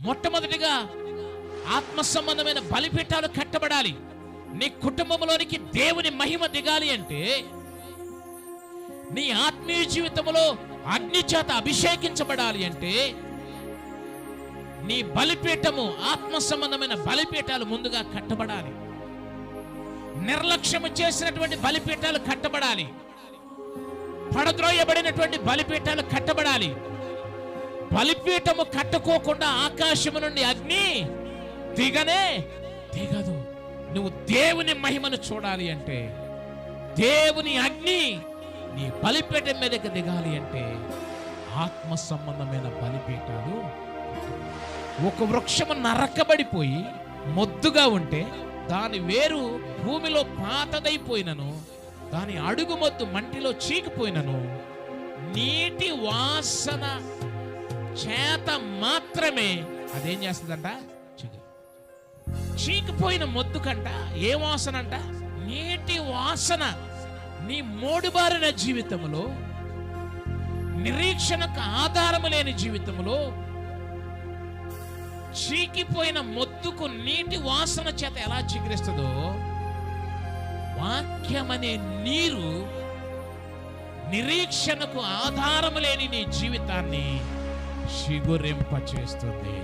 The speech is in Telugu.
మొట్టమొదటిగా ఆత్మ సంబంధమైన బలిపీఠాలు కట్టబడాలి. నీ కుటుంబంలోనికి దేవుని మహిమ దిగాలి అంటే, నీ ఆత్మీయ జీవితంలో అగ్ని చేత అభిషేకించబడాలి అంటే, నీ బలిపీఠము ఆత్మ సంబంధమైన బలిపీఠాలు ముందుగా కట్టబడాలి. నిర్లక్ష్యము చేసినటువంటి బలిపీఠాలు కట్టబడాలి. పడద్రోయబడినటువంటి బలిపీఠాలు కట్టబడాలి. బలిపీఠము కట్టుకోకుండా ఆకాశము నుండి అగ్ని దిగదు. నువ్వు దేవుని మహిమను చూడాలి అంటే, దేవుని అగ్ని నీ బలిపీఠం మీదకి దిగాలి అంటే, ఆత్మ సంబంధమైన బలిపీఠాలు. ఒక వృక్షము నరకబడిపోయి మొద్దుగా ఉంటే దాని వేరు భూమిలో పాతదైపోయినను, దాని అడుగు మొద్దు మంటిలో చీకిపోయినను, నీటి వాసన చేత మాత్రమే అదేం చేస్తుందంట? చీకిపోయిన మొద్దు కంట ఏ వాసన అంట? నీటి వాసన. నీ మోడుబారిన జీవితంలో, నిరీక్షణకు ఆధారము లేని జీవితంలో, చీకిపోయిన మొద్దుకు నీటి వాసన చేత ఎలా చిగురిస్తుందో, వాక్యమనే నీరు నిరీక్షణకు ఆధారము లేని నీ జీవితాన్ని చిగురింపచేస్తుంది.